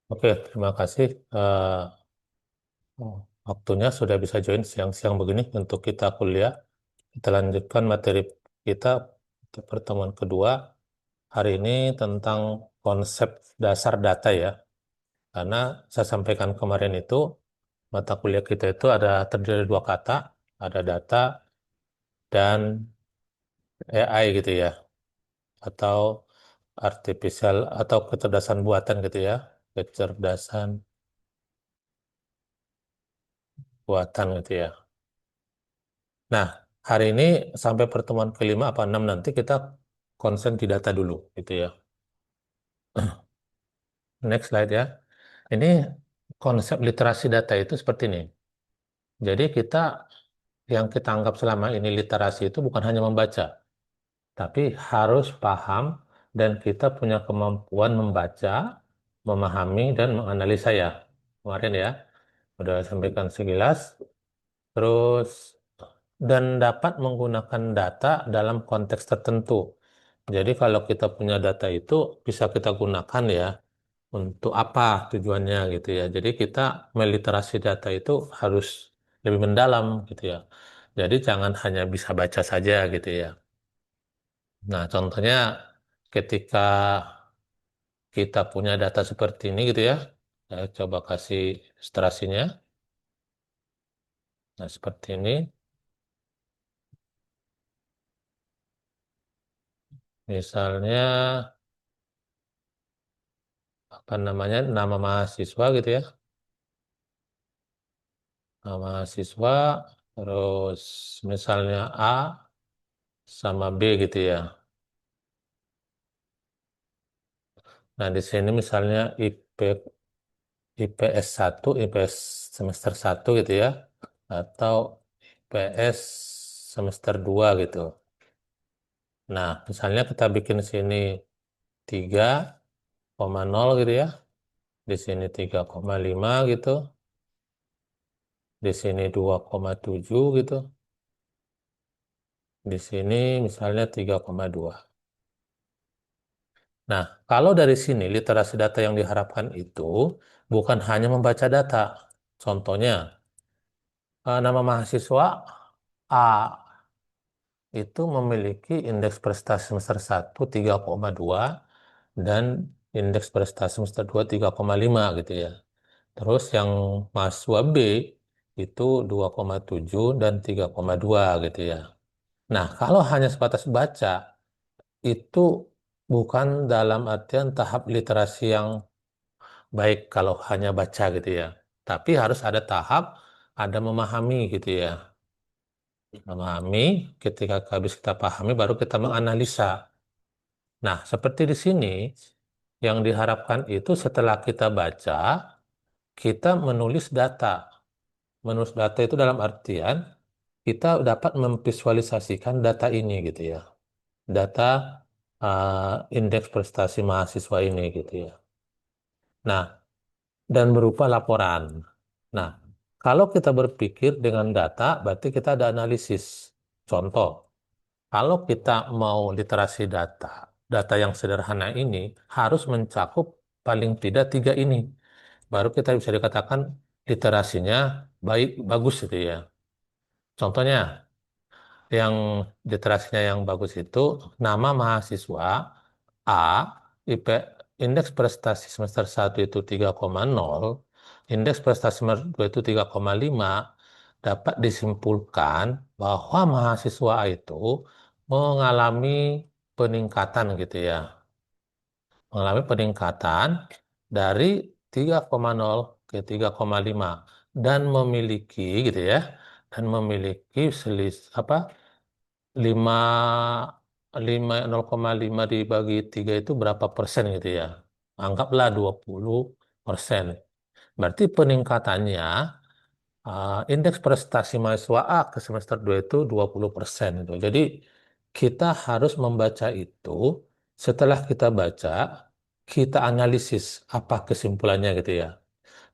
Oke, terima kasih. Waktunya sudah bisa join siang-siang begini untuk kita kuliah. Kita lanjutkan materi kita untuk pertemuan kedua hari ini tentang konsep dasar data ya. Karena saya sampaikan kemarin itu mata kuliah kita itu ada terdiri dari dua kata, ada data dan AI gitu ya, atau artificial atau kecerdasan buatan gitu ya, kecerdasan buatan gitu ya. Nah, hari ini sampai pertemuan kelima apa enam nanti kita konsen di data dulu, gitu ya. Next slide ya. Ini konsep literasi data itu seperti ini. Jadi yang kita anggap selama ini literasi itu bukan hanya membaca, tapi harus paham dan kita punya kemampuan membaca, memahami dan menganalisa ya. Kemarin ya, udah sampaikan sekilas. Terus dan dapat menggunakan data dalam konteks tertentu. Jadi kalau kita punya data itu bisa kita gunakan ya untuk apa tujuannya gitu ya. Jadi kita meliterasi data itu harus lebih mendalam gitu ya. Jadi jangan hanya bisa baca saja gitu ya. Nah, contohnya ketika kita punya data seperti ini gitu ya. Saya coba kasih ilustrasinya. Nah, seperti ini. Misalnya apa namanya nama mahasiswa gitu ya. Nama mahasiswa terus misalnya A sama B gitu ya. Nah, di sini misalnya IPS 1, IPS semester 1 gitu ya, atau IPS semester 2 gitu. Nah, misalnya kita bikin sini 3,0 gitu ya, di sini 3,5 gitu, di sini 2,7 gitu, di sini misalnya 3,2. Nah, kalau dari sini literasi data yang diharapkan itu bukan hanya membaca data. Contohnya, nama mahasiswa A itu memiliki indeks prestasi semester 1 3,2 dan indeks prestasi semester 2 3,5 gitu ya. Terus yang mahasiswa B itu 2,7 dan 3,2 gitu ya. Nah, kalau hanya sebatas baca itu bukan dalam artian tahap literasi yang baik kalau hanya baca gitu ya. Tapi harus ada tahap, ada memahami gitu ya. Memahami, ketika habis kita pahami baru kita menganalisa. Nah, seperti di sini, yang diharapkan itu setelah kita baca, kita menulis data. Menulis data itu dalam artian kita dapat memvisualisasikan data ini gitu ya. Data indeks prestasi mahasiswa ini gitu ya. Nah, dan berupa laporan. Nah, kalau kita berpikir dengan data, berarti kita ada analisis. Contoh, kalau kita mau literasi data, data yang sederhana ini harus mencakup paling tidak tiga ini. Baru kita bisa dikatakan literasinya baik, bagus gitu ya. Contohnya, yang literasinya yang bagus itu nama mahasiswa A, IP, indeks prestasi semester 1 itu 3,0, indeks prestasi semester 2 itu 3,5, dapat disimpulkan bahwa mahasiswa A itu mengalami peningkatan gitu ya. Mengalami peningkatan dari 3,0 ke 3,5 dan memiliki gitu ya. Dan memiliki apa 5 0,5 dibagi 3 itu berapa persen gitu ya. Anggaplah 20%. Berarti peningkatannya indeks prestasi mahasiswa A ke semester 2 itu 20% itu. Jadi kita harus membaca itu, setelah kita baca, kita analisis apa kesimpulannya gitu ya.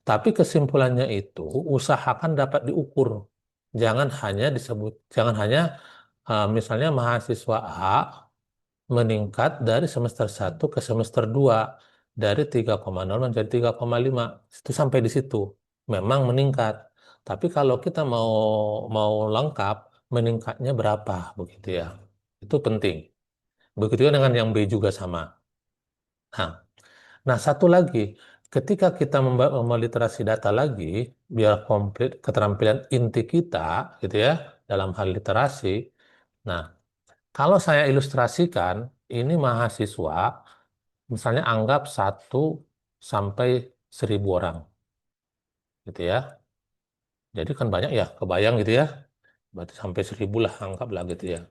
Tapi kesimpulannya itu usahakan dapat diukur. Jangan hanya misalnya mahasiswa A meningkat dari semester 1 ke semester 2. dari 3,0 menjadi 3,5. Itu sampai di situ. Memang meningkat. Tapi kalau kita mau mau lengkap, meningkatnya berapa begitu ya. Itu penting. Begitu juga dengan yang B juga sama. Nah, nah, satu lagi, ketika kita meliterasi data lagi, biar komplit keterampilan inti kita, gitu ya, dalam hal literasi. Nah, kalau saya ilustrasikan, ini mahasiswa, misalnya anggap 1 sampai 1.000 orang, gitu ya. Jadi kan banyak ya, kebayang gitu ya. Berarti sampai 1.000 lah, anggaplah gitu ya.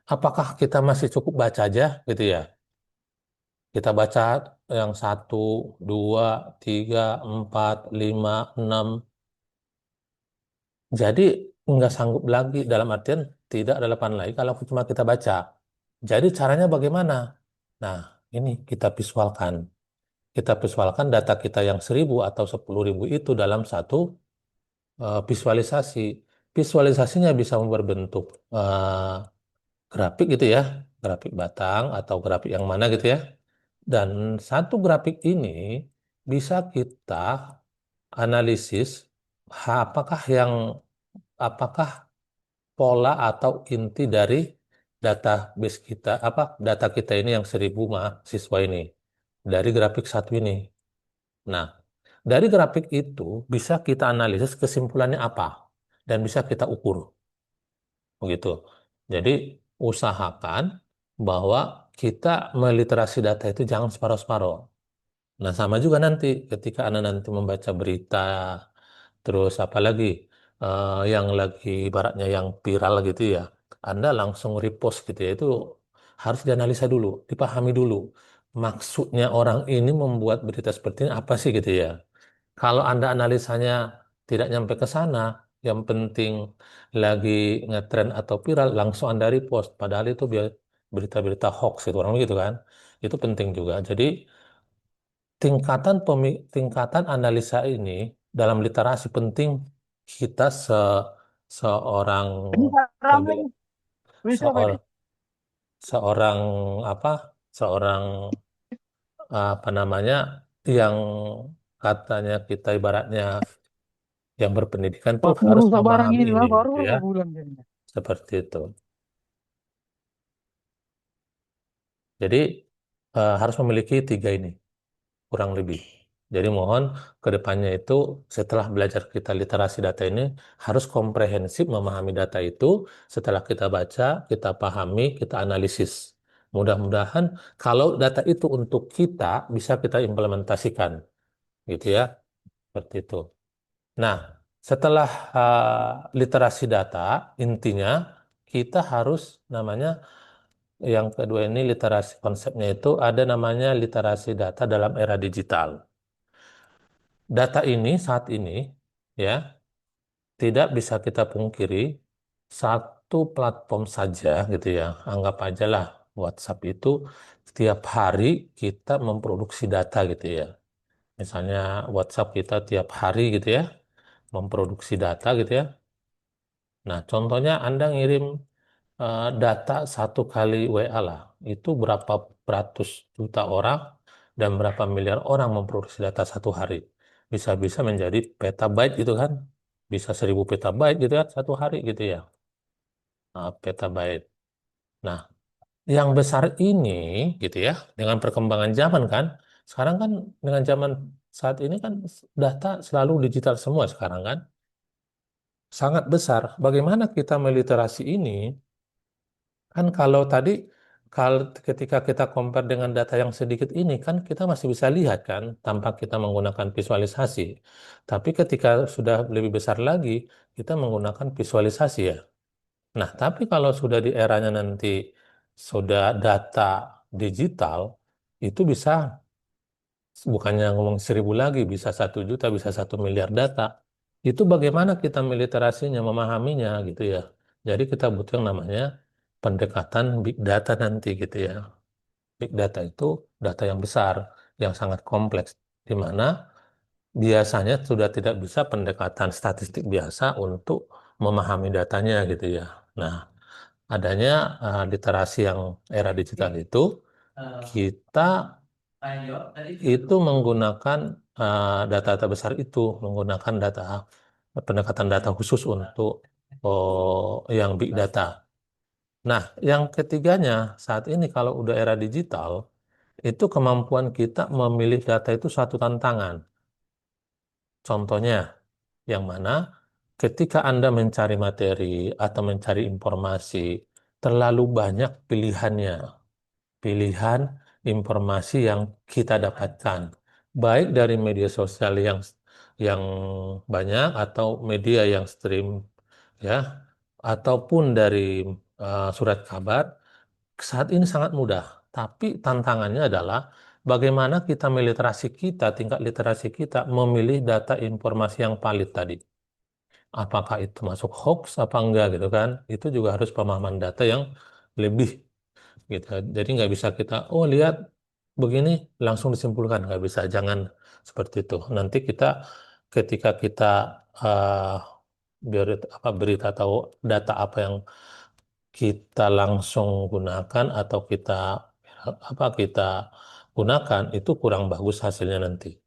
Apakah kita masih cukup baca aja, gitu ya? Kita baca yang 1, 2, 3, 4, 5, 6. Jadi nggak sanggup lagi dalam artian tidak relevan lagi kalau cuma kita baca. Jadi caranya bagaimana? Nah, ini kita visualkan. Kita visualkan data kita yang 1.000 atau 10.000 itu dalam satu visualisasi. Visualisasinya bisa berbentuk grafik gitu ya, grafik batang atau grafik yang mana gitu ya. Dan satu grafik ini bisa kita analisis apakah apakah pola atau inti dari database kita, data kita ini yang 1.000 mahasiswa ini dari grafik satu ini. Nah, dari grafik itu bisa kita analisis kesimpulannya apa dan bisa kita ukur begitu. Jadi usahakan bahwa kita meliterasi data itu jangan separuh-separuh. Nah, sama juga nanti ketika Anda nanti membaca berita, terus apalagi yang lagi ibaratnya yang viral gitu ya, Anda langsung repost gitu ya, itu harus dianalisa dulu, dipahami dulu. Maksudnya orang ini membuat berita seperti ini apa sih gitu ya. Kalau Anda analisanya tidak nyampe ke sana, yang penting lagi ngetren atau viral, langsung Anda repost. Padahal itu berita-berita hoax itu orang gitu kan. Itu penting juga. Jadi tingkatan analisa ini dalam literasi penting kita seorang Bisa saya ramai, bilang bisa Pak. seorang seorang apa seorang apa namanya yang katanya kita ibaratnya yang berpendidikan tuh Pak harus merusak barang memahami ini ini lah baru gitu ya berapa bulan kayaknya. seperti itu. Jadi harus memiliki tiga ini kurang lebih. Jadi mohon ke depannya itu setelah belajar kita literasi data ini harus komprehensif memahami data itu. Setelah kita baca, kita pahami, kita analisis. Mudah-mudahan kalau data itu untuk kita bisa kita implementasikan, gitu ya, seperti itu. Nah, setelah literasi data, intinya kita harus namanya yang kedua ini literasi konsepnya itu ada namanya literasi data dalam era digital. Data ini saat ini ya tidak bisa kita pungkiri satu platform saja gitu ya. Anggap aja lah WhatsApp itu setiap hari kita memproduksi data gitu ya. Misalnya WhatsApp kita tiap hari gitu ya memproduksi data gitu ya. Nah, contohnya Anda ngirim data 1 kali WA lah, itu berapa ratus juta orang dan berapa miliar orang memproduksi data 1 hari. Bisa-bisa menjadi petabyte gitu kan, bisa 1.000 petabyte gitu ya 1 hari gitu ya. Nah, petabyte. Nah, yang besar ini gitu ya, dengan perkembangan zaman kan, sekarang kan dengan zaman saat ini kan data selalu digital semua sekarang kan, sangat besar. Bagaimana kita meliterasi ini? Kan kalau tadi kalau ketika kita compare dengan data yang sedikit ini kan kita masih bisa lihat kan tanpa kita menggunakan visualisasi. Tapi ketika sudah lebih besar lagi kita menggunakan visualisasi ya. Nah, tapi kalau sudah di eranya nanti sudah data digital itu bisa bukannya ngomong 1.000 lagi bisa 1 juta bisa 1 miliar data. Itu bagaimana kita meliterasinya, memahaminya gitu ya. Jadi kita butuh yang namanya pendekatan big data nanti gitu ya. Big data itu data yang besar, yang sangat kompleks, di mana biasanya sudah tidak bisa pendekatan statistik biasa untuk memahami datanya gitu ya. Nah, adanya literasi yang era digital itu kita itu menggunakan data-data besar itu, menggunakan pendekatan data khusus untuk yang big data. Nah, yang ketiganya saat ini kalau udah era digital, itu kemampuan kita memilih data itu suatu tantangan. Contohnya, yang mana ketika Anda mencari materi atau mencari informasi, terlalu banyak pilihannya, pilihan informasi yang kita dapatkan, baik dari media sosial yang banyak atau media yang stream, ya, ataupun dari surat kabar. Saat ini sangat mudah, tapi tantangannya adalah bagaimana kita meliterasi kita, tingkat literasi kita memilih data informasi yang valid tadi. Apakah itu masuk hoax apa enggak gitu kan? Itu juga harus pemahaman data yang lebih gitu. Jadi nggak bisa kita, oh lihat begini langsung disimpulkan, nggak bisa. Jangan seperti itu. Nanti kita ketika kita berita atau data apa yang kita langsung gunakan atau kita gunakan itu kurang bagus hasilnya nanti.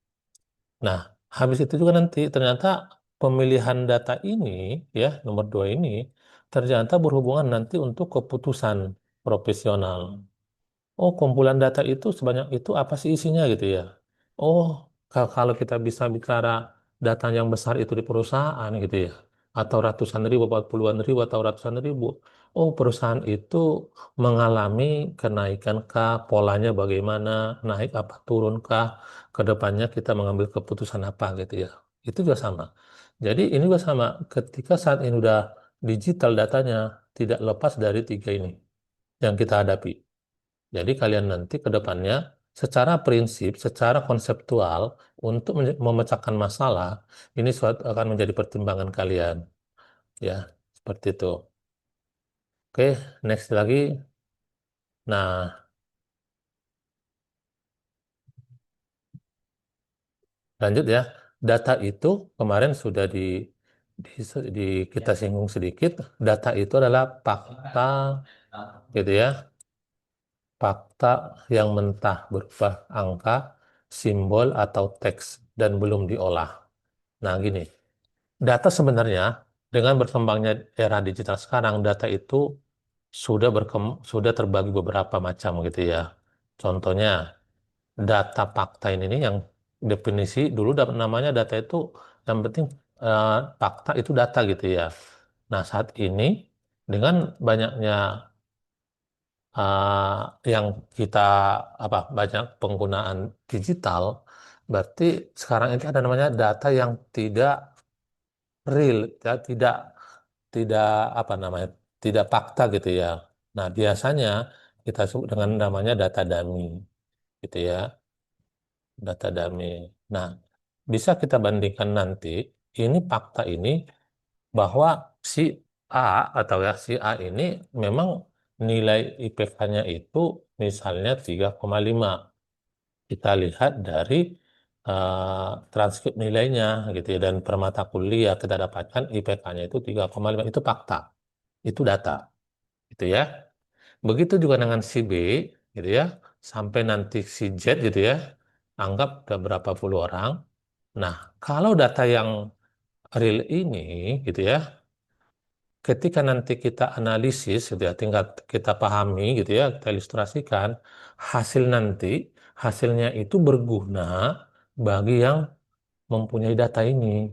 Nah, habis itu juga nanti ternyata pemilihan data ini ya nomor dua ini ternyata berhubungan nanti untuk keputusan profesional. Oh, kumpulan data itu sebanyak itu apa sih isinya gitu ya? Oh, kalau kita bisa bicara data yang besar itu di perusahaan gitu ya, atau ratusan ribu, atau puluhan ribu, atau ratusan ribu. Oh, perusahaan itu mengalami kenaikan kah, polanya bagaimana, naik apa, turun kah, ke depannya kita mengambil keputusan apa gitu ya. Itu juga sama. Jadi ini juga sama, ketika saat ini udah digital datanya, tidak lepas dari tiga ini yang kita hadapi. Jadi kalian nanti ke depannya secara prinsip, secara konseptual untuk memecahkan masalah ini akan menjadi pertimbangan kalian, ya seperti itu. Oke, next lagi. Nah, lanjut ya. Data itu kemarin sudah di, kita singgung sedikit. Data itu adalah fakta, gitu ya, fakta yang mentah berupa angka, simbol atau teks dan belum diolah. Nah, gini. Data sebenarnya dengan berkembangnya era digital sekarang, data itu sudah terbagi beberapa macam gitu ya. Contohnya data fakta ini nih yang definisi dulu namanya data itu yang penting eh, fakta itu data gitu ya. Nah saat ini dengan banyaknya yang kita banyak penggunaan digital, berarti sekarang ini ada namanya data yang tidak real, ya, tidak tidak apa namanya tidak fakta gitu ya. Nah biasanya kita sebut dengan namanya data dummy gitu ya, data dummy. Nah bisa kita bandingkan nanti ini fakta ini bahwa si A atau ya si A ini memang nilai IPK-nya itu misalnya 3,5. Kita lihat dari transkrip nilainya gitu ya dan per mata kuliah kita dapatkan IPK-nya itu 3,5 itu fakta. Itu data, gitu ya. Begitu juga dengan si B, gitu ya, sampai nanti si Z, gitu ya, anggap ada berapa puluh orang. Nah, kalau data yang real ini, gitu ya, ketika nanti kita analisis, gitu ya, tingkat kita pahami, gitu ya, kita ilustrasikan, hasil nanti, hasilnya itu berguna bagi yang mempunyai data ini.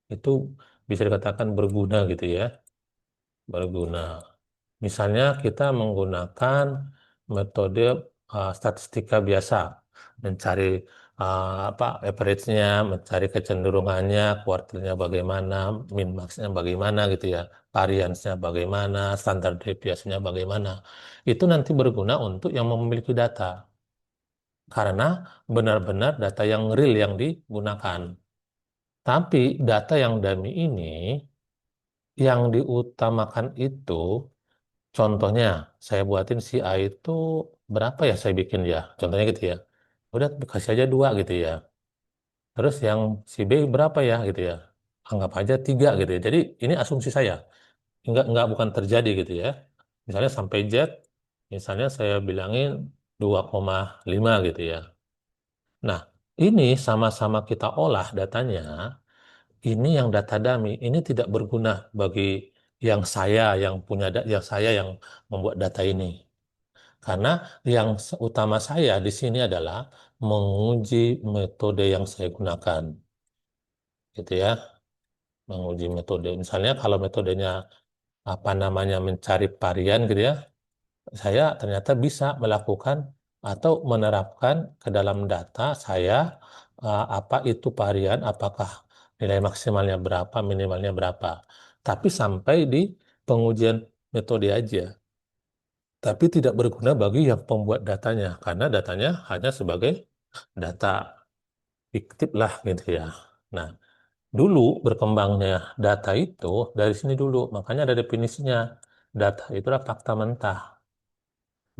Itu bisa dikatakan berguna, gitu ya, berguna. Misalnya kita menggunakan metode statistika biasa, mencari average-nya, mencari kecenderungannya, kuartilnya bagaimana, min max-nya bagaimana gitu ya, variance-nya bagaimana, standar deviasinya bagaimana. Itu nanti berguna untuk yang memiliki data, karena benar-benar data yang real yang digunakan. Tapi data yang dummy ini, yang diutamakan itu contohnya, saya buatin si A itu berapa ya saya bikin ya. Contohnya gitu ya. Udah kasih aja dua gitu ya. Terus yang si B berapa ya gitu ya. Anggap aja tiga gitu ya. Jadi ini asumsi saya. Enggak bukan terjadi gitu ya. Misalnya sampai Z, misalnya saya bilangin 2,5 gitu ya. Nah, ini sama-sama kita olah datanya, ini yang data dummy, ini tidak berguna bagi yang saya yang membuat data ini. Karena yang utama saya di sini adalah menguji metode yang saya gunakan, gitu ya. Menguji metode. Misalnya kalau metodenya apa namanya mencari varian gitu ya, saya ternyata bisa melakukan atau menerapkan ke dalam data saya apa itu varian, apakah nilai maksimalnya berapa, minimalnya berapa. Tapi sampai di pengujian metode aja. Tapi tidak berguna bagi yang pembuat datanya, karena datanya hanya sebagai data fiktif lah gitu ya. Nah, dulu berkembangnya data itu dari sini dulu, makanya ada definisinya. Data itu adalah fakta mentah.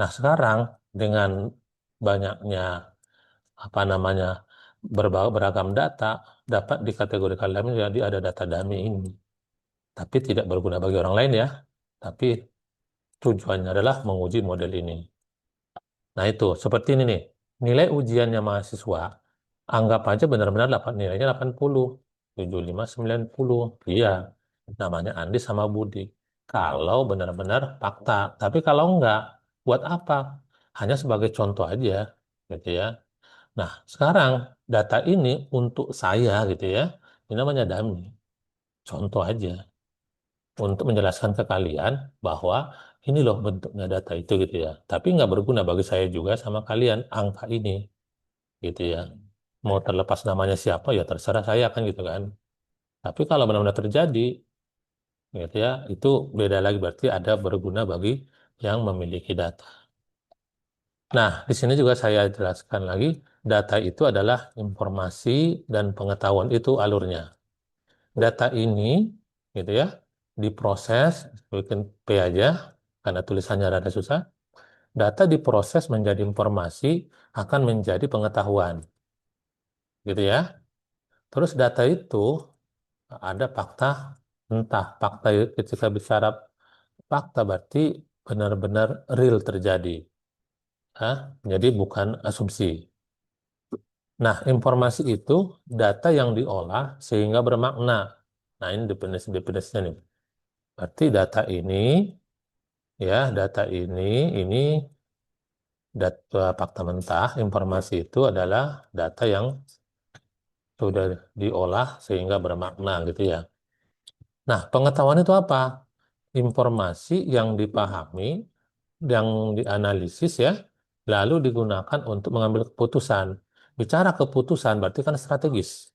Nah, sekarang dengan banyaknya apa namanya beragam data dapat dikategorikan dalam jadi ada data dummy ini. Tapi tidak berguna bagi orang lain ya. Tapi tujuannya adalah menguji model ini. Nah, itu seperti ini nih. Nilai ujiannya mahasiswa anggap aja benar-benar dapat nilainya 80, 75, 90. Iya, namanya Andi sama Budi. Kalau benar-benar fakta. Tapi kalau enggak, buat apa? Hanya sebagai contoh aja, gitu ya. Nah, sekarang data ini untuk saya, gitu ya. Ini namanya dummy. Contoh aja untuk menjelaskan ke kalian bahwa ini loh bentuknya data itu, gitu ya. Tapi nggak berguna bagi saya juga sama kalian angka ini, gitu ya. Mau terlepas namanya siapa ya terserah saya kan gitu kan. Tapi kalau benar-benar terjadi, gitu ya, itu beda lagi berarti ada berguna bagi yang memiliki data. Nah, di sini juga saya jelaskan lagi, data itu adalah informasi dan pengetahuan itu alurnya. Data ini, gitu ya, diproses, bikin P aja, karena tulisannya rada susah. Data diproses menjadi informasi akan menjadi pengetahuan, gitu ya. Terus data itu ada fakta, entah fakta ketika bicara fakta berarti benar-benar real terjadi. Hah? Jadi bukan asumsi. Nah, informasi itu data yang diolah sehingga bermakna. Nah, ini definisinya nih. Berarti data ini data fakta mentah, informasi itu adalah data yang sudah diolah sehingga bermakna gitu ya. Nah, pengetahuan itu apa? Informasi yang dipahami, yang dianalisis ya, lalu digunakan untuk mengambil keputusan. Bicara keputusan berarti kan strategis.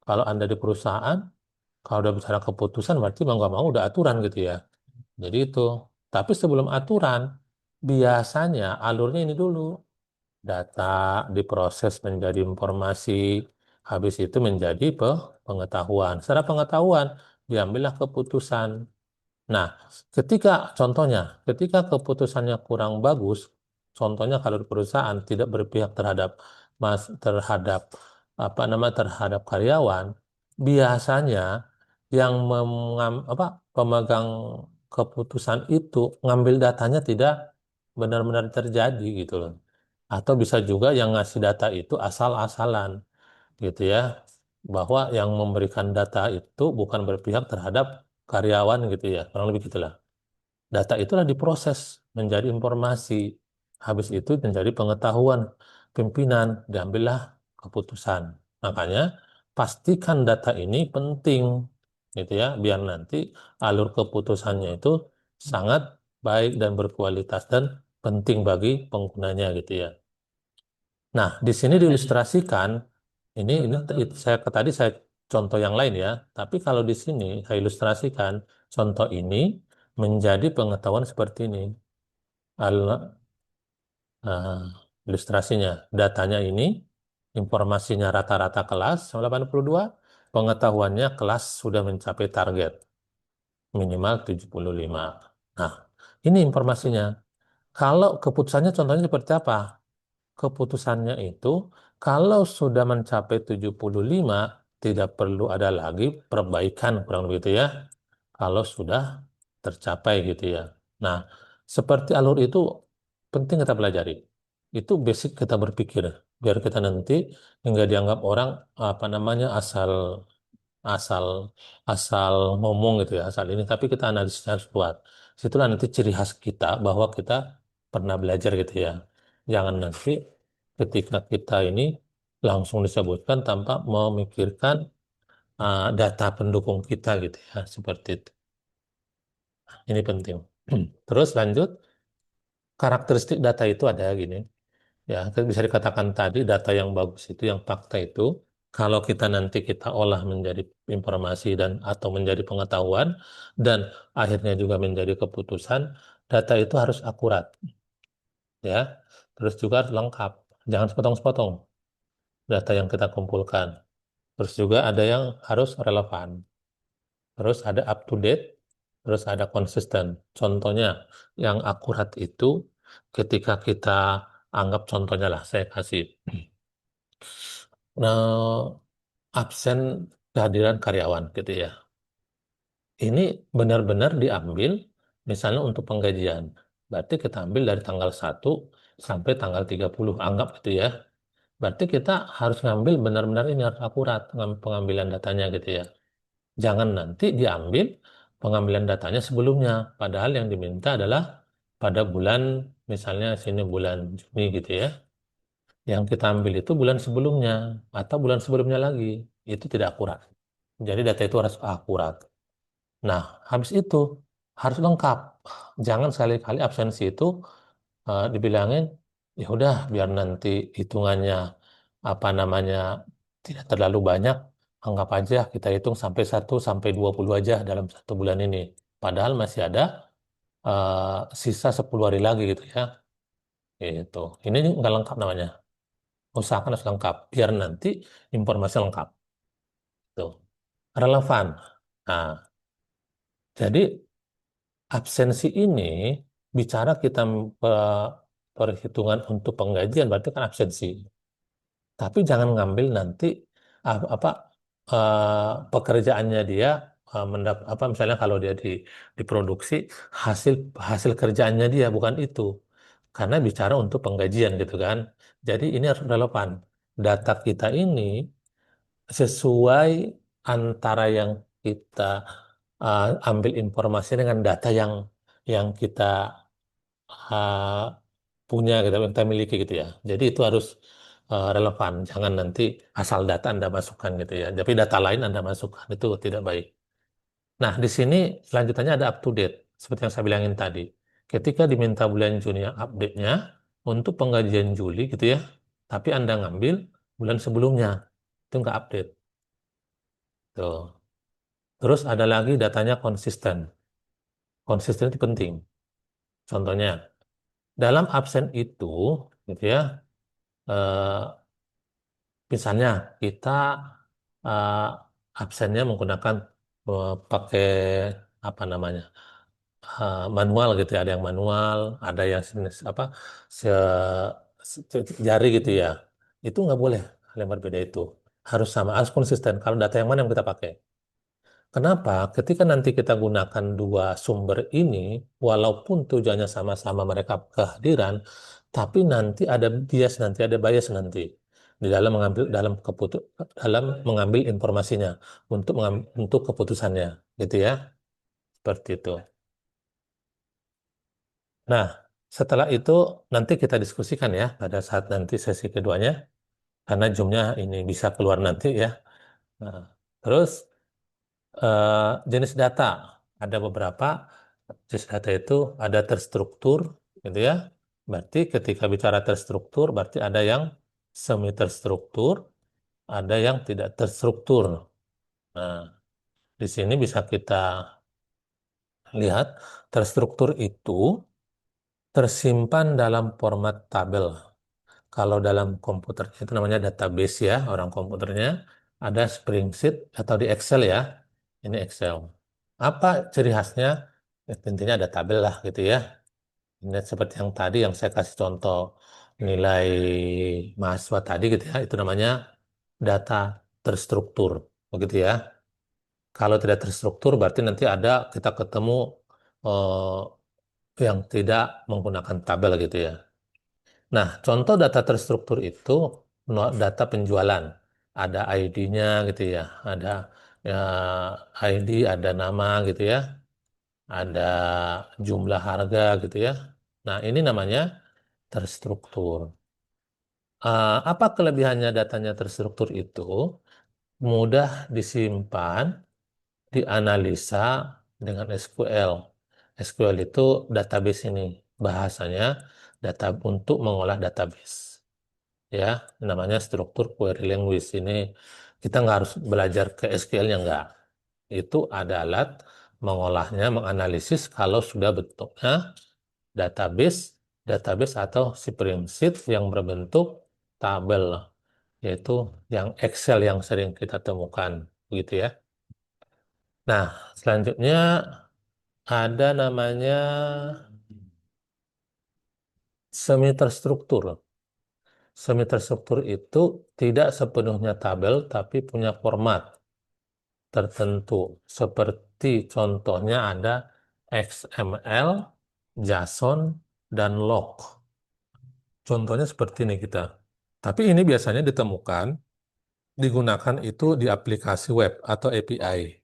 Kalau Anda di perusahaan, kalau udah bicara keputusan berarti mau nggak mau udah aturan gitu ya. Jadi itu. Tapi sebelum aturan, biasanya alurnya ini dulu. Data diproses menjadi informasi, habis itu menjadi pengetahuan. Secara pengetahuan, diambillah keputusan. Nah, ketika keputusannya kurang bagus, contohnya kalau di perusahaan tidak berpihak terhadap terhadap karyawan, biasanya yang pemegang keputusan itu ngambil datanya tidak benar-benar terjadi gitu loh. Atau bisa juga yang ngasih data itu asal-asalan gitu ya, bahwa yang memberikan data itu bukan berpihak terhadap karyawan gitu ya, kurang lebih gitulah. Data itulah diproses menjadi informasi, habis itu menjadi pengetahuan pimpinan, diambillah keputusan. Makanya pastikan data ini penting gitu ya, biar nanti alur keputusannya itu sangat baik dan berkualitas dan penting bagi penggunanya gitu ya. Nah, di sini diilustrasikan, tadi saya contoh yang lain ya, tapi kalau di sini saya ilustrasikan contoh ini menjadi pengetahuan seperti ini. Al- eh, Ilustrasinya, datanya ini, informasinya rata-rata kelas 82, pengetahuannya kelas sudah mencapai target minimal 75. Nah, ini informasinya. Kalau keputusannya contohnya seperti apa? Keputusannya itu kalau sudah mencapai 75 tidak perlu ada lagi perbaikan kurang lebih itu ya. Kalau sudah tercapai gitu ya. Nah, seperti alur itu penting kita pelajari. Itu basic kita berpikir. biar kita nanti nggak dianggap orang apa namanya asal asal asal ngomong gitu ya, asal ini, tapi kita analisis harus kuat. Situlah nanti ciri khas kita bahwa kita pernah belajar gitu ya. Jangan nanti ketika kita ini langsung disebutkan tanpa memikirkan data pendukung kita gitu ya, seperti itu. Ini penting. Terus lanjut, karakteristik data itu ada gini. Ya, bisa dikatakan tadi data yang bagus itu, yang fakta itu, kalau kita nanti kita olah menjadi informasi dan atau menjadi pengetahuan dan akhirnya juga menjadi keputusan, data itu harus akurat, ya. Terus juga harus lengkap, jangan sepotong-sepotong data yang kita kumpulkan. Terus juga ada yang harus relevan, terus ada up to date, terus ada konsisten. Contohnya yang akurat itu ketika kita anggap contohnya lah, saya kasih. Nah, absen kehadiran karyawan gitu ya. Ini benar-benar diambil misalnya untuk penggajian. Berarti kita ambil dari tanggal 1 sampai tanggal 30 anggap gitu ya. Berarti kita harus ngambil benar-benar ini harus akurat pengambilan datanya gitu ya. Jangan nanti diambil pengambilan datanya sebelumnya. Padahal yang diminta adalah pada bulan misalnya sini bulan Juni gitu ya. Yang kita ambil itu bulan sebelumnya atau bulan sebelumnya lagi. Itu tidak akurat. Jadi data itu harus akurat. Nah, habis itu harus lengkap. Jangan sekali-kali absensi itu dibilangin ya udah biar nanti hitungannya apa namanya tidak terlalu banyak, anggap aja kita hitung sampai 1 sampai 20 aja dalam 1 bulan ini. Padahal masih ada sisa 10 hari lagi gitu ya. Itu. Ini nggak lengkap namanya. Usahakan harus lengkap biar nanti informasi lengkap. Tuh. Relevan. Nah, jadi absensi ini bicara kita perhitungan untuk penggajian berarti kan absensi. Tapi jangan ngambil nanti apa pekerjaannya dia apa misalnya kalau dia diproduksi hasil hasil kerjaannya dia bukan itu. Karena bicara untuk penggajian gitu kan. Jadi ini harus relevan. Data kita ini sesuai antara yang kita ambil informasi dengan data yang kita uh, punya gitu, yang kita miliki gitu ya. Jadi itu harus relevan. Jangan nanti asal data Anda masukkan gitu ya. Tapi data lain Anda masukkan itu tidak baik. Nah, di sini selanjutnya ada up to date. Seperti yang saya bilangin tadi. Ketika diminta bulan Juni yang update-nya untuk penggajian Juli gitu ya. Tapi Anda ngambil bulan sebelumnya. Itu nggak update. Tuh. Terus ada lagi datanya konsisten. Konsisten itu penting. Contohnya, dalam absen itu, gitu ya, eh, misalnya kita eh, absennya menggunakan pakai apa namanya manual gitu ya, ada yang manual, ada yang apa se, jari gitu ya, itu nggak boleh hal yang berbeda itu harus sama, harus konsisten. Kalau data yang mana yang kita pakai? Kenapa? Ketika nanti kita gunakan dua sumber ini, walaupun tujuannya sama-sama mereka kehadiran, tapi nanti ada bias nanti, ada bias nanti di dalam mengambil dalam mengambil informasinya untuk keputusannya, gitu ya, seperti itu. Nah, setelah itu nanti kita diskusikan ya pada saat nanti sesi keduanya, karena zoom ini bisa keluar nanti ya. Nah, terus jenis data ada beberapa jenis data itu ada terstruktur gitu ya. Berarti ketika bicara terstruktur berarti ada yang semi terstruktur, ada yang tidak terstruktur. Nah, di sini bisa kita lihat terstruktur itu tersimpan dalam format tabel. Kalau dalam komputernya itu namanya database ya, orang komputernya ada spreadsheet atau di Excel ya. Ini Excel. Apa ciri khasnya? Ya, intinya ada tabel lah gitu ya. Ini seperti yang tadi yang saya kasih contoh nilai mahasiswa tadi gitu ya. Itu namanya data terstruktur. Begitu ya. Kalau tidak terstruktur berarti nanti ada kita ketemu yang tidak menggunakan tabel gitu ya. Nah, contoh data terstruktur itu data penjualan. Ada ID-nya gitu ya, ada ya, ID, ada nama gitu ya, ada jumlah harga gitu ya. Nah, ini namanya terstruktur. Apa kelebihannya datanya terstruktur itu? Mudah disimpan, dianalisa dengan SQL. SQL itu database ini, bahasanya data untuk mengolah database. Ya, namanya struktur query language ini. Kita nggak harus belajar ke SQL-nya nggak. Itu ada alat mengolahnya, menganalisis kalau sudah bentuknya database, database atau spreadsheet yang berbentuk tabel, yaitu yang Excel yang sering kita temukan, begitu ya. Nah, selanjutnya ada namanya semi terstruktur. Semi terstruktur itu tidak sepenuhnya tabel, tapi punya format tertentu. Seperti contohnya ada XML, JSON, dan log. Contohnya seperti ini kita. Tapi ini biasanya ditemukan, digunakan itu di aplikasi web atau API.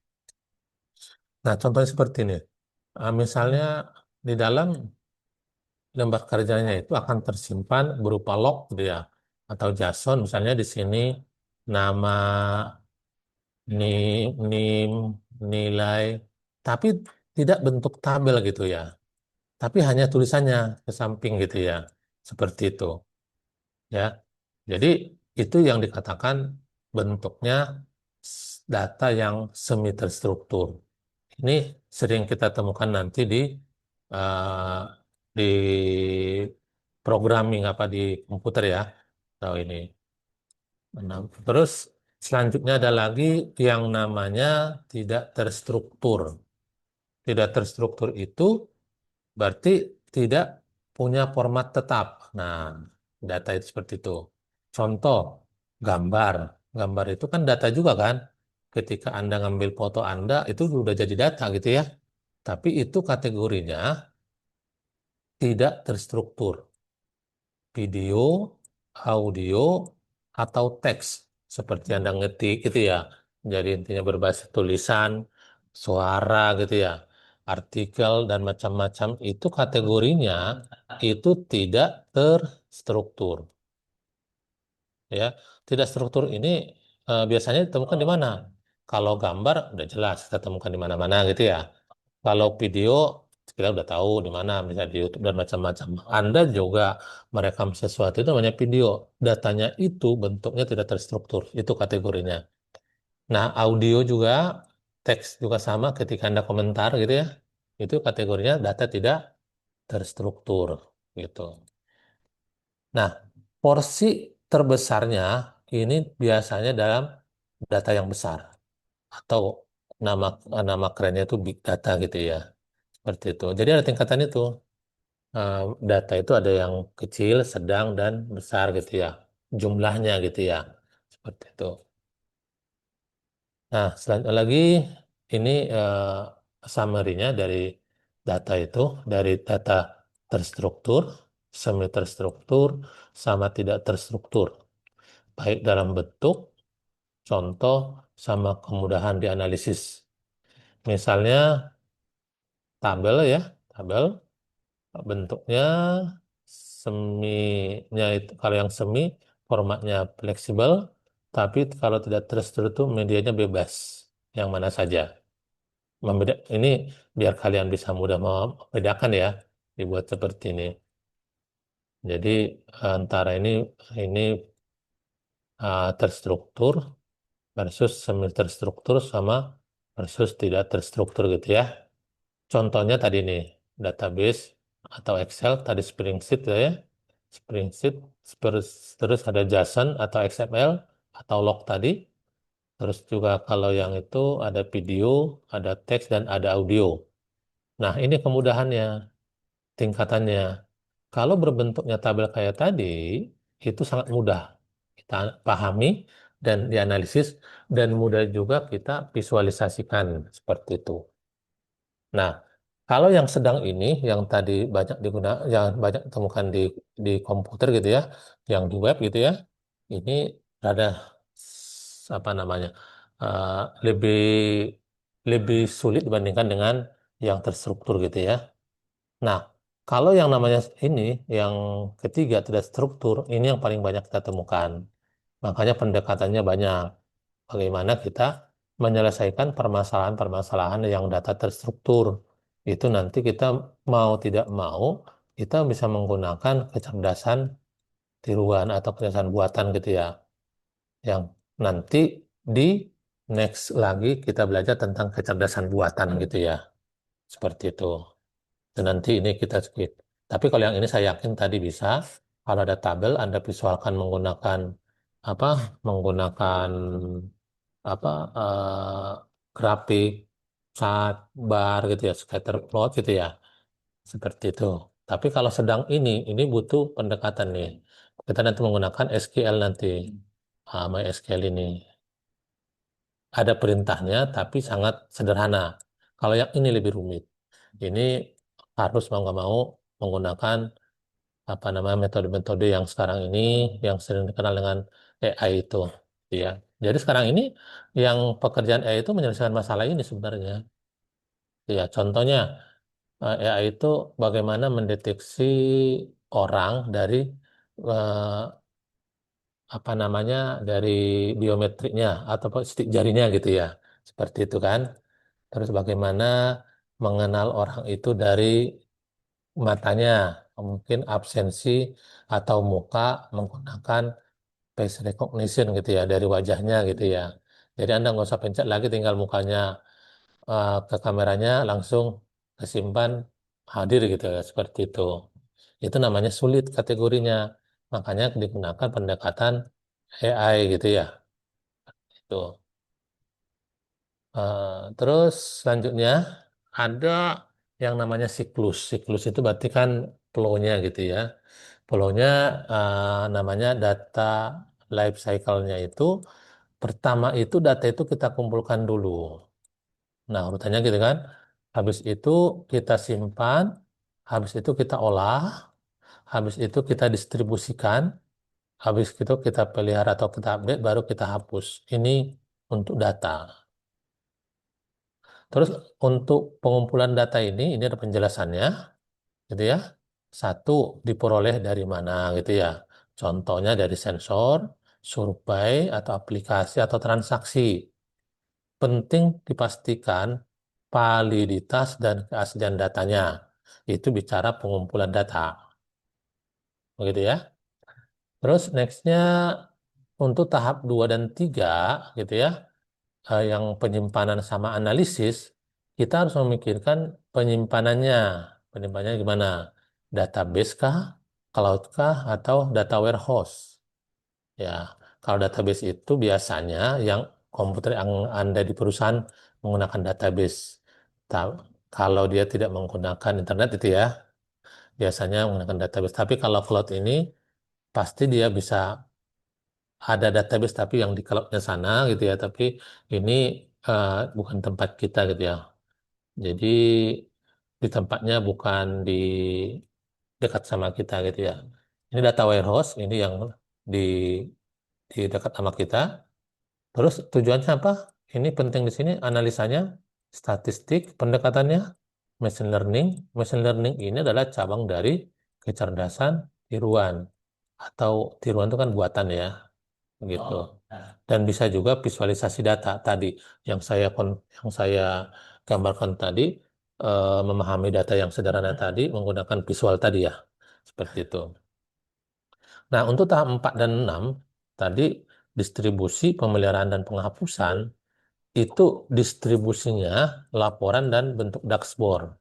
Nah, contohnya seperti ini. Misalnya di dalam lembar kerjanya itu akan tersimpan berupa log gitu ya, atau JSON misalnya di sini nama, nim, nilai, tapi tidak bentuk tabel gitu ya, tapi hanya tulisannya ke samping gitu ya, seperti itu ya. Jadi itu yang dikatakan bentuknya data yang semi terstruktur. Ini sering kita temukan nanti eh, di programming apa di komputer ya. Tahu ini. Nah, terus selanjutnya ada lagi yang namanya tidak terstruktur. Tidak terstruktur itu berarti tidak punya format tetap. Nah, data itu seperti itu. Contoh, gambar. Gambar itu kan data juga kan. Ketika Anda ngambil foto Anda, itu sudah jadi data gitu ya. Tapi itu kategorinya tidak terstruktur. Video, audio, atau teks. Seperti Anda ngetik gitu ya. Jadi intinya berbasis tulisan, suara gitu ya. Artikel dan macam-macam itu kategorinya itu tidak terstruktur. Ya, tidak struktur ini biasanya ditemukan di mana? Kalau gambar udah jelas kita temukan di mana-mana gitu ya. Kalau video kita udah tahu di mana, misalnya di YouTube dan macam-macam. Anda juga merekam sesuatu itu namanya video. Datanya itu bentuknya tidak terstruktur, itu kategorinya. Nah, audio juga, teks juga sama ketika Anda komentar gitu ya. Itu kategorinya data tidak terstruktur gitu. Nah, porsi terbesarnya ini biasanya dalam data yang besar atau nama nama kerennya itu big data gitu ya. Seperti itu. Jadi ada tingkatan itu. Eh, Data itu ada yang kecil, sedang, dan besar gitu ya. Jumlahnya gitu ya. Seperti itu. Nah, selanjutnya lagi ini summary-nya dari data itu, dari data terstruktur, semi terstruktur, sama tidak terstruktur. Baik dalam bentuk, contoh, sama kemudahan dianalisis. Misalnya tabel ya, tabel bentuknya seminya itu kalau yang semi formatnya fleksibel, tapi kalau tidak terstruktur itu medianya bebas, yang mana saja. Ini biar kalian bisa mudah membedakan ya, dibuat seperti ini. Jadi antara ini terstruktur versus semi terstruktur sama versus tidak terstruktur gitu ya. Contohnya tadi nih, database atau Excel, tadi Spreadsheet ya. Spreadsheet, terus ada JSON atau XML atau log tadi. Terus juga kalau yang itu ada video, ada teks, dan ada audio. Nah, ini kemudahannya, tingkatannya. Kalau berbentuknya tabel kayak tadi, itu sangat mudah kita pahami dan dianalisis, dan mudah juga kita visualisasikan seperti itu. Nah, kalau yang sedang ini, yang tadi banyak yang banyak temukan di komputer gitu ya, yang di web gitu ya, ini rada apa namanya eh, lebih lebih sulit dibandingkan dengan yang terstruktur gitu ya. Nah, kalau yang namanya ini, yang ketiga tidak struktur, ini yang paling banyak kita temukan. Makanya pendekatannya banyak. Bagaimana kita menyelesaikan permasalahan-permasalahan yang data terstruktur. Itu nanti kita mau tidak mau, kita bisa menggunakan kecerdasan tiruan atau kecerdasan buatan gitu ya. Yang nanti di next lagi kita belajar tentang kecerdasan buatan gitu ya. Seperti itu. Dan nanti ini kita skip. Tapi kalau yang ini saya yakin tadi bisa. Kalau ada tabel, Anda visualkan menggunakan apa? Menggunakan apa? Grafik, chart, bar gitu ya, scatter plot gitu ya. Seperti itu. Tapi kalau sedang ini butuh pendekatan nih. Kita nanti menggunakan SQL nanti. MySQL ini. Ada perintahnya, tapi sangat sederhana. Kalau yang ini lebih rumit. Ini harus mau nggak mau menggunakan apa namanya metode-metode yang sekarang ini yang sering dikenal dengan AI itu, ya. Jadi sekarang ini yang pekerjaan AI itu menyelesaikan masalah ini sebenarnya. Ya, contohnya AI itu bagaimana mendeteksi orang dari eh, apa namanya dari biometriknya atau sidik jarinya gitu ya. Seperti itu kan. Terus bagaimana mengenal orang itu dari matanya, mungkin absensi atau muka menggunakan face recognition gitu ya, dari wajahnya gitu ya. Jadi Anda nggak usah pencet lagi, tinggal mukanya ke kameranya langsung kesimpan hadir gitu ya, seperti itu. Itu namanya sulit kategorinya. Makanya digunakan pendekatan AI gitu ya. Itu. Terus selanjutnya ada yang namanya siklus. Siklus itu berarti kan flow-nya gitu ya. Flow-nya namanya data life cycle-nya itu pertama itu data itu kita kumpulkan dulu. Nah, urutannya gitu kan. Habis itu kita simpan, habis itu kita olah, habis itu kita distribusikan, habis itu kita pelihara atau kita update, baru kita hapus. Ini untuk data. Terus untuk pengumpulan data ini ada penjelasannya, gitu ya. Satu, diperoleh dari mana, gitu ya. Contohnya dari sensor, survei, atau aplikasi, atau transaksi. Penting dipastikan validitas dan keaslian datanya. Itu bicara pengumpulan data, begitu ya. Terus nextnya untuk tahap 2 dan 3, gitu ya, yang penyimpanan sama analisis, kita harus memikirkan penyimpanannya. Penyimpanannya gimana? Database kah, cloud kah, atau data warehouse? Ya, kalau database itu biasanya yang komputer yang Anda di perusahaan menggunakan database. Kalau dia tidak menggunakan internet itu ya, biasanya menggunakan database. Tapi kalau cloud ini pasti dia bisa ada database tapi yang di cloud-nya sana gitu ya. Tapi ini eh, bukan tempat kita gitu ya. Jadi di tempatnya bukan di dekat sama kita gitu ya. Ini data warehouse, ini yang di dekat sama kita. Terus tujuannya apa? Ini penting di sini analisanya, statistik, pendekatannya, machine learning. Machine learning ini adalah cabang dari kecerdasan tiruan atau tiruan itu kan buatan ya, gitu. Dan bisa juga visualisasi data tadi yang saya gambarkan tadi, memahami data yang sederhana tadi menggunakan visual tadi ya, seperti itu. Nah, untuk tahap 4 dan 6 tadi distribusi, pemeliharaan dan penghapusan itu distribusinya laporan dan bentuk dashboard.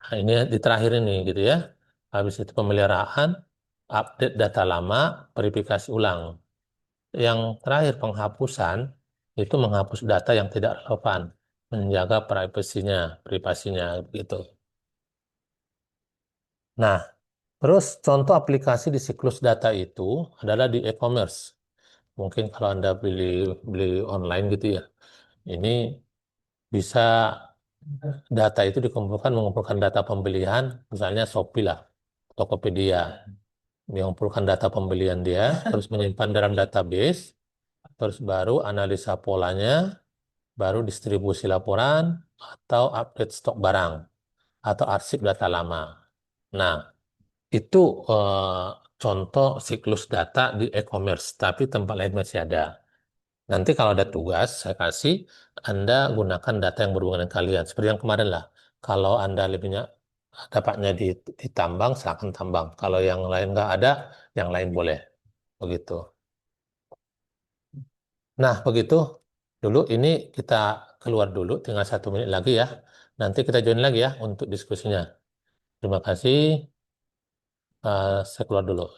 Nah, ini di terakhir ini gitu ya. Habis itu pemeliharaan, update data lama, verifikasi ulang. Yang terakhir penghapusan itu menghapus data yang tidak relevan, menjaga privasinya gitu. Nah, terus contoh aplikasi di siklus data itu adalah di e-commerce. Mungkin kalau Anda beli beli online gitu ya. Ini bisa data itu mengumpulkan data pembelian, misalnya Shopee lah, Tokopedia. mengumpulkan data pembelian dia, terus menyimpan dalam database, terus baru analisa polanya, baru distribusi laporan, atau update stok barang, atau arsip data lama. Nah, itu contoh siklus data di e-commerce, tapi tempat lain masih ada. Nanti kalau ada tugas, saya kasih, Anda gunakan data yang berhubungan dengan kalian. Seperti yang kemarin lah. Kalau Anda lebihnya dapatnya di tambang, silakan tambang. Kalau yang lain nggak ada, yang lain boleh. Begitu. Nah, begitu. Dulu ini kita keluar dulu, tinggal 1 menit lagi ya. Nanti kita join lagi ya untuk diskusinya. Terima kasih. Saya keluar dulu.